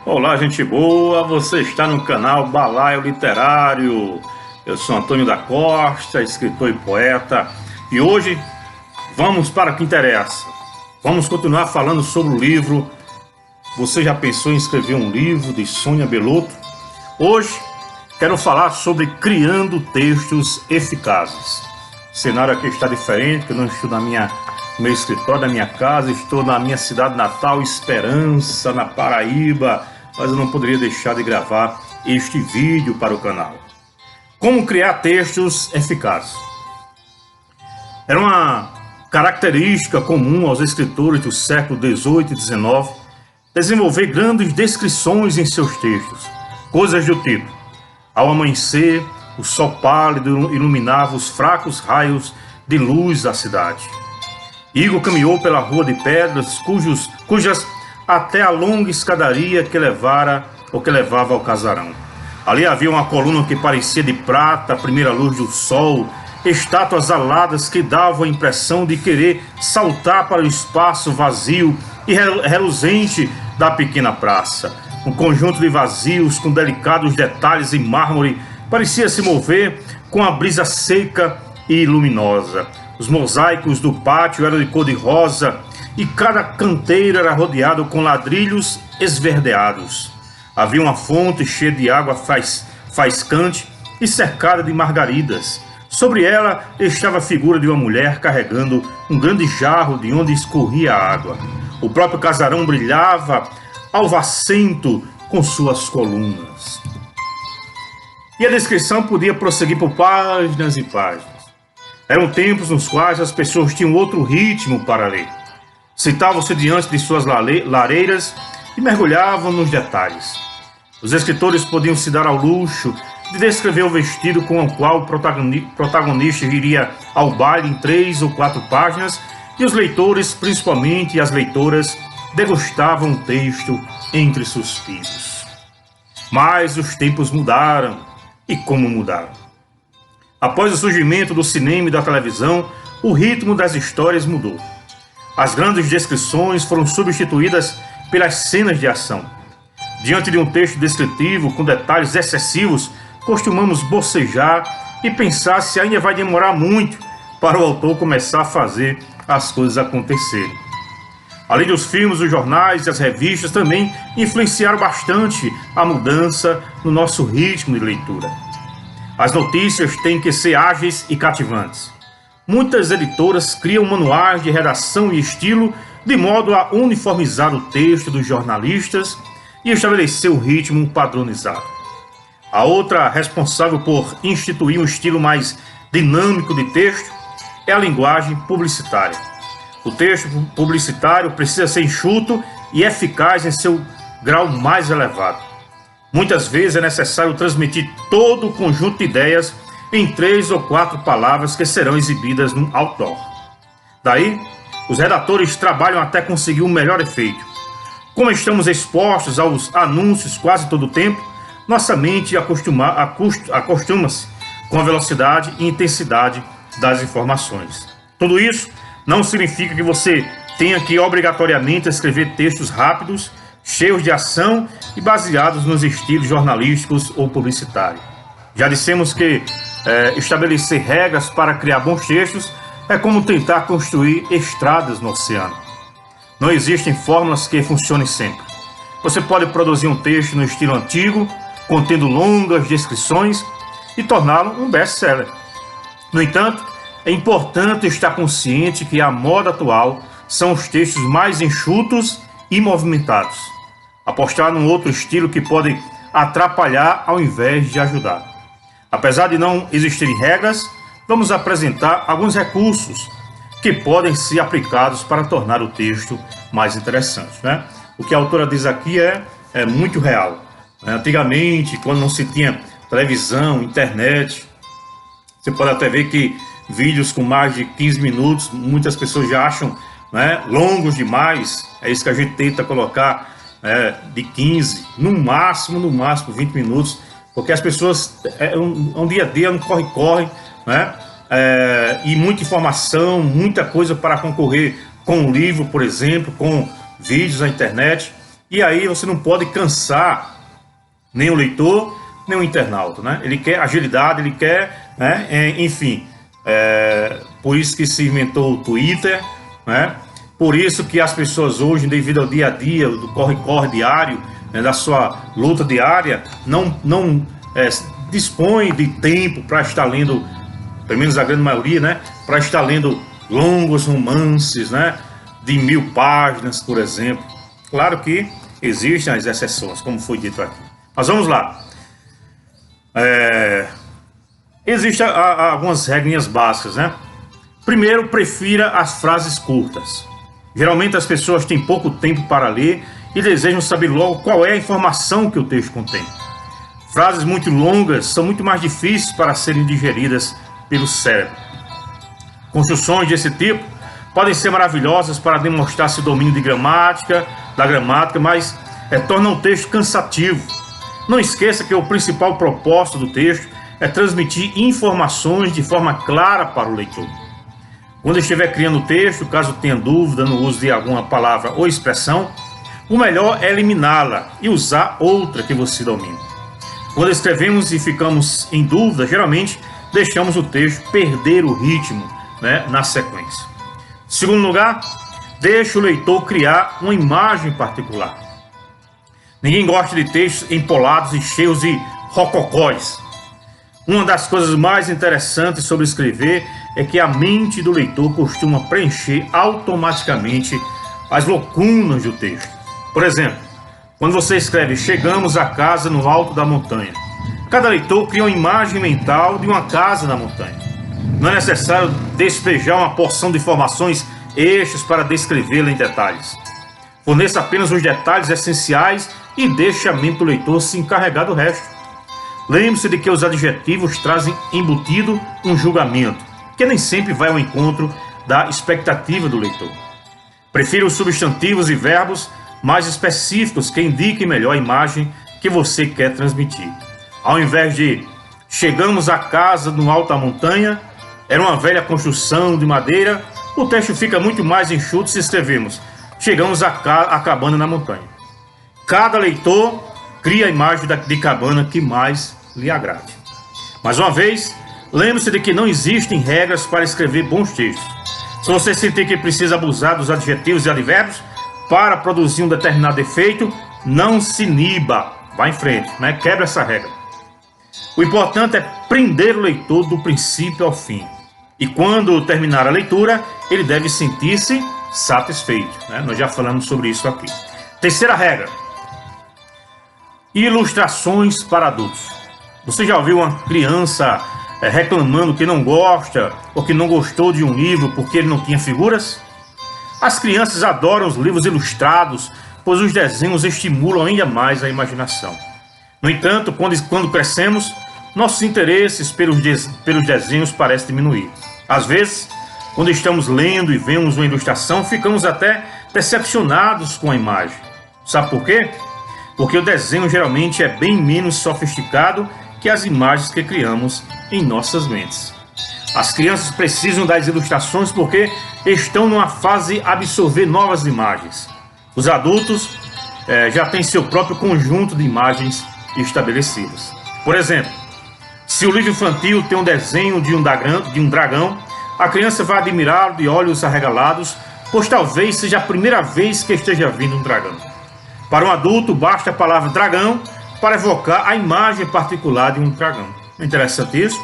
Olá, gente boa, você está no canal Balaio Literário. Eu sou Antônio da Costa, escritor e poeta, e hoje vamos para o que interessa. Vamos continuar falando sobre o livro Você Já Pensou em Escrever um Livro, de Sônia Belotto? Hoje quero falar sobre criando textos eficazes. O cenário aqui está diferente, que eu não estou no meu escritório, na minha casa, estou na minha cidade natal, Esperança, na Paraíba, mas eu não poderia deixar de gravar este vídeo para o canal. Como criar textos eficazes? Era uma característica comum aos escritores do século XVIII e XIX desenvolver grandes descrições em seus textos, coisas do tipo: ao amanhecer, o sol pálido iluminava os fracos raios de luz da cidade. Igor caminhou pela rua de pedras, cujas até a longa escadaria que levava ao casarão. Ali havia uma coluna que parecia de prata à primeira luz do sol, estátuas aladas que davam a impressão de querer saltar para o espaço vazio e reluzente da pequena praça. Um conjunto de vazios com delicados detalhes em mármore parecia se mover com a brisa seca e luminosa. Os mosaicos do pátio eram de cor de rosa e cada canteiro era rodeado com ladrilhos esverdeados. Havia uma fonte cheia de água faiscante e cercada de margaridas. Sobre ela estava a figura de uma mulher carregando um grande jarro de onde escorria a água. O próprio casarão brilhava alvacento com suas colunas. E a descrição podia prosseguir por páginas e páginas. Eram tempos nos quais as pessoas tinham outro ritmo para ler. Sentavam-se diante de suas lareiras e mergulhavam nos detalhes. Os escritores podiam se dar ao luxo de descrever o vestido com o qual o protagonista iria ao baile em 3 ou 4 páginas, e os leitores, principalmente as leitoras, degustavam o texto entre suspiros. Mas os tempos mudaram, e como mudaram. Após o surgimento do cinema e da televisão, o ritmo das histórias mudou. As grandes descrições foram substituídas pelas cenas de ação. Diante de um texto descritivo com detalhes excessivos, costumamos bocejar e pensar se ainda vai demorar muito para o autor começar a fazer as coisas acontecerem. Além dos filmes, os jornais e as revistas também influenciaram bastante a mudança no nosso ritmo de leitura. As notícias têm que ser ágeis e cativantes. Muitas editoras criam manuais de redação e estilo de modo a uniformizar o texto dos jornalistas e estabelecer o ritmo padronizado. A outra responsável por instituir um estilo mais dinâmico de texto é a linguagem publicitária. O texto publicitário precisa ser enxuto e eficaz em seu grau mais elevado. Muitas vezes é necessário transmitir todo o conjunto de ideias em 3 ou 4 palavras que serão exibidas no outdoor. Daí, os redatores trabalham até conseguir um melhor efeito. Como estamos expostos aos anúncios quase todo o tempo, nossa mente acostuma-se com a velocidade e intensidade das informações. Tudo isso não significa que você tenha que obrigatoriamente escrever textos rápidos, cheios de ação e baseados nos estilos jornalísticos ou publicitários. Já dissemos que estabelecer regras para criar bons textos é como tentar construir estradas no oceano. Não existem fórmulas que funcionem sempre. Você pode produzir um texto no estilo antigo, contendo longas descrições, e torná-lo um best-seller. No entanto, é importante estar consciente que a moda atual são os textos mais enxutos e movimentados. Apostar num outro estilo que pode atrapalhar ao invés de ajudar. Apesar de não existirem regras, vamos apresentar alguns recursos que podem ser aplicados para tornar o texto mais interessante, né? O que a autora diz aqui é muito real. Antigamente, quando não se tinha televisão, internet, você pode até ver que vídeos com mais de 15 minutos, muitas pessoas já acham, né, longos demais. É isso que a gente tenta colocar, de 15, no máximo 20 minutos, porque as pessoas, um dia a dia, um corre-corre, né? E muita informação, muita coisa para concorrer com um livro, por exemplo, com vídeos na internet. E aí você não pode cansar nem o leitor, nem o internauta, né? Ele quer agilidade, ele quer, né? Enfim, por isso que se inventou o Twitter, né? Por isso que as pessoas hoje, devido ao dia a dia, do corre-corre diário, né, da sua luta diária, não dispõe de tempo para estar lendo, pelo menos a grande maioria, né? Para estar lendo longos romances, né? De 1000 páginas, por exemplo. Claro que existem as exceções, como foi dito aqui. Mas vamos lá. Existem algumas regrinhas básicas, né? Primeiro, prefira as frases curtas. Geralmente as pessoas têm pouco tempo para ler e desejam saber logo qual é a informação que o texto contém. Frases muito longas são muito mais difíceis para serem digeridas pelo cérebro. Construções desse tipo podem ser maravilhosas para demonstrar seu domínio da gramática, mas tornam o texto cansativo. Não esqueça que o principal propósito do texto é transmitir informações de forma clara para o leitor. Quando estiver criando o texto, caso tenha dúvida no uso de alguma palavra ou expressão, o melhor é eliminá-la e usar outra que você domine. Quando escrevemos e ficamos em dúvida, geralmente deixamos o texto perder o ritmo, né, na sequência. Segundo lugar, deixe o leitor criar uma imagem particular. Ninguém gosta de textos empolados e cheios de rococóis. Uma das coisas mais interessantes sobre escrever é que a mente do leitor costuma preencher automaticamente as lacunas do texto. Por exemplo, quando você escreve "Chegamos à casa no alto da montanha", cada leitor cria uma imagem mental de uma casa na montanha. Não é necessário despejar uma porção de informações extras para descrevê-la em detalhes. Forneça apenas os detalhes essenciais e deixe a mente do leitor se encarregar do resto. Lembre-se de que os adjetivos trazem embutido um julgamento, que nem sempre vai ao encontro da expectativa do leitor. Prefira os substantivos e verbos mais específicos que indiquem melhor a imagem que você quer transmitir. Ao invés de "chegamos à casa no alto da montanha, era uma velha construção de madeira", o texto fica muito mais enxuto se escrevemos "chegamos à cabana na montanha". Cada leitor cria a imagem de cabana que mais lhe agrade. Mais uma vez, lembre-se de que não existem regras para escrever bons textos. Se você sentir que precisa abusar dos adjetivos e advérbios para produzir um determinado efeito, não se iniba, vá em frente, né? Quebra essa regra. O importante é prender o leitor do princípio ao fim. E quando terminar a leitura, ele deve sentir-se satisfeito, né? Nós já falamos sobre isso aqui. Terceira regra: ilustrações para adultos. Você já ouviu uma criança reclamando que não gosta ou que não gostou de um livro porque ele não tinha figuras? As crianças adoram os livros ilustrados, pois os desenhos estimulam ainda mais a imaginação. No entanto, quando crescemos, nossos interesses pelos desenhos parecem diminuir. Às vezes, quando estamos lendo e vemos uma ilustração, ficamos até decepcionados com a imagem. Sabe por quê? Porque o desenho geralmente é bem menos sofisticado que as imagens que criamos em nossas mentes. As crianças precisam das ilustrações porque estão numa fase de absorver novas imagens. Os adultos já têm seu próprio conjunto de imagens estabelecidas. Por exemplo, se o livro infantil tem um desenho de um dragão, a criança vai admirá-lo de olhos arregalados, pois talvez seja a primeira vez que esteja vendo um dragão. Para um adulto, basta a palavra dragão para evocar a imagem particular de um dragão. É interessante isso?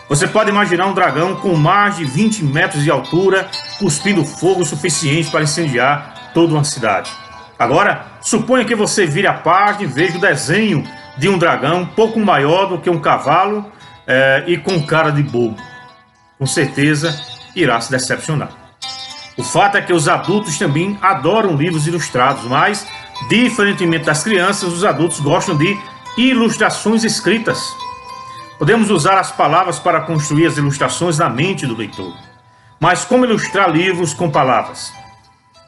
Você pode imaginar um dragão com mais de 20 metros de altura, cuspindo fogo suficiente para incendiar toda uma cidade. Agora, suponha que você vire a página e veja o desenho de um dragão um pouco maior do que um cavalo e com cara de bobo. Com certeza irá se decepcionar. O fato é que os adultos também adoram livros ilustrados, mas, diferentemente das crianças, os adultos gostam de ilustrações escritas. Podemos usar as palavras para construir as ilustrações na mente do leitor. Mas como ilustrar livros com palavras?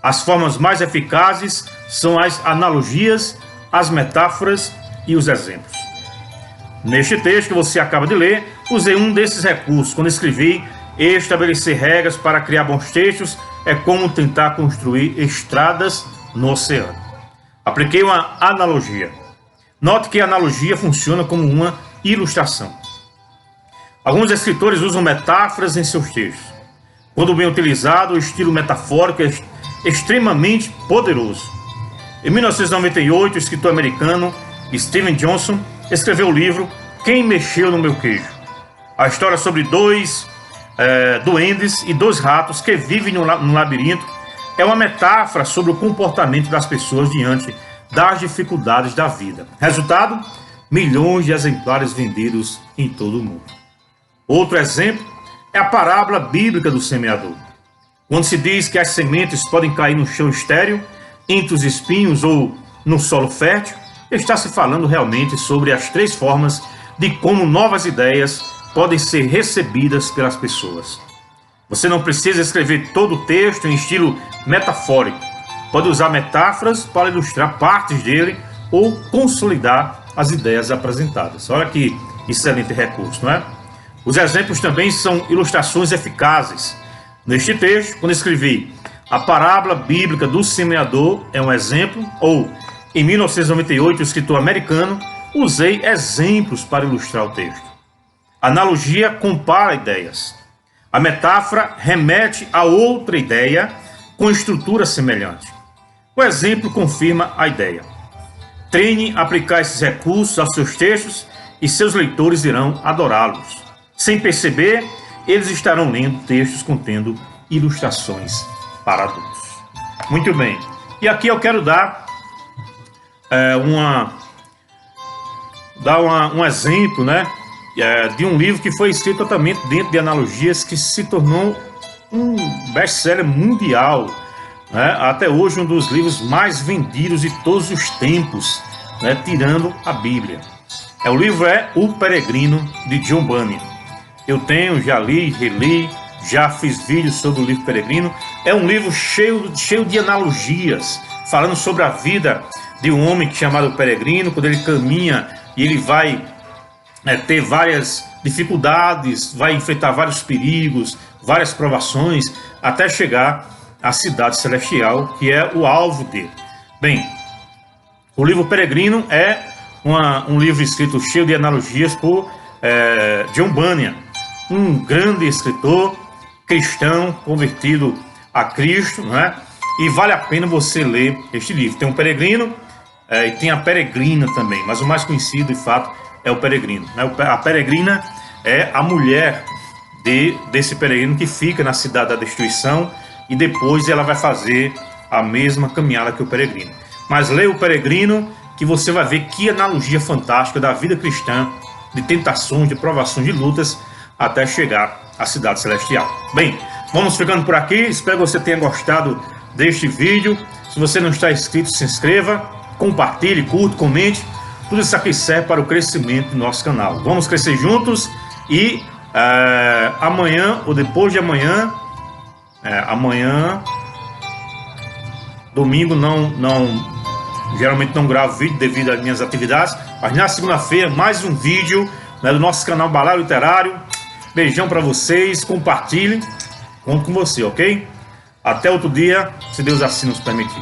As formas mais eficazes são as analogias, as metáforas e os exemplos. Neste texto que você acaba de ler, usei um desses recursos. Quando escrevi "estabelecer regras para criar bons textos é como tentar construir estradas no oceano". A Apliquei uma analogia. Note que a analogia funciona como uma ilustração. Alguns escritores usam metáforas em seus textos. Quando bem utilizado, o estilo metafórico é extremamente poderoso. Em 1998, o escritor americano Steven Johnson escreveu o livro Quem Mexeu no Meu Queijo? A história sobre dois duendes e dois ratos que vivem no labirinto é uma metáfora sobre o comportamento das pessoas diante das dificuldades da vida. Resultado, milhões de exemplares vendidos em todo o mundo. Outro exemplo é a parábola bíblica do semeador. Quando se diz que as sementes podem cair no chão estéril, entre os espinhos ou no solo fértil, está se falando realmente sobre as três formas de como novas ideias podem ser recebidas pelas pessoas. Você não precisa escrever todo o texto em estilo metafórico. Pode usar metáforas para ilustrar partes dele ou consolidar as ideias apresentadas. Olha que excelente recurso, não é? Os exemplos também são ilustrações eficazes. Neste texto, quando escrevi a parábola bíblica do semeador é um exemplo, ou em 1998, o escritor americano, usei exemplos para ilustrar o texto. A analogia compara ideias. A metáfora remete a outra ideia com estrutura semelhante. O exemplo confirma a ideia. Treine a aplicar esses recursos aos seus textos e seus leitores irão adorá-los. Sem perceber, eles estarão lendo textos contendo ilustrações para adultos. Muito bem. E aqui eu quero dar um exemplo, né, de um livro que foi escrito totalmente dentro de analogias, que se tornou um best-seller mundial, né, até hoje um dos livros mais vendidos de todos os tempos, né, tirando a Bíblia. O livro é O Peregrino, de John Bunyan. Eu já li, reli, já fiz vídeos sobre o livro Peregrino. É um livro cheio de analogias, falando sobre a vida de um homem chamado Peregrino, quando ele caminha e ele vai ter várias dificuldades, vai enfrentar vários perigos, várias provações, até chegar à cidade celestial, que é o alvo dele. Bem, o livro Peregrino é um livro escrito cheio de analogias por John Bunyan, um grande escritor cristão convertido a Cristo, né? E vale a pena você ler este livro. Tem um peregrino e tem a peregrina também, mas o mais conhecido, de fato, é o peregrino, né? A peregrina é a mulher desse peregrino que fica na cidade da destruição e depois ela vai fazer a mesma caminhada que o peregrino. Mas leia o Peregrino, que você vai ver que analogia fantástica da vida cristã, de tentações, de provações, de lutas, até chegar à cidade celestial. Bem, vamos ficando por aqui. Espero que você tenha gostado deste vídeo. Se você não está inscrito, se inscreva, compartilhe, curta, comente. Tudo isso aqui serve para o crescimento do nosso canal. Vamos crescer juntos e amanhã ou depois de amanhã, domingo geralmente não gravo vídeo devido às minhas atividades, mas na segunda-feira mais um vídeo, né, do nosso canal Balaio Literário. Beijão para vocês, compartilhem, conto com você, ok? Até outro dia, se Deus assim nos permitir.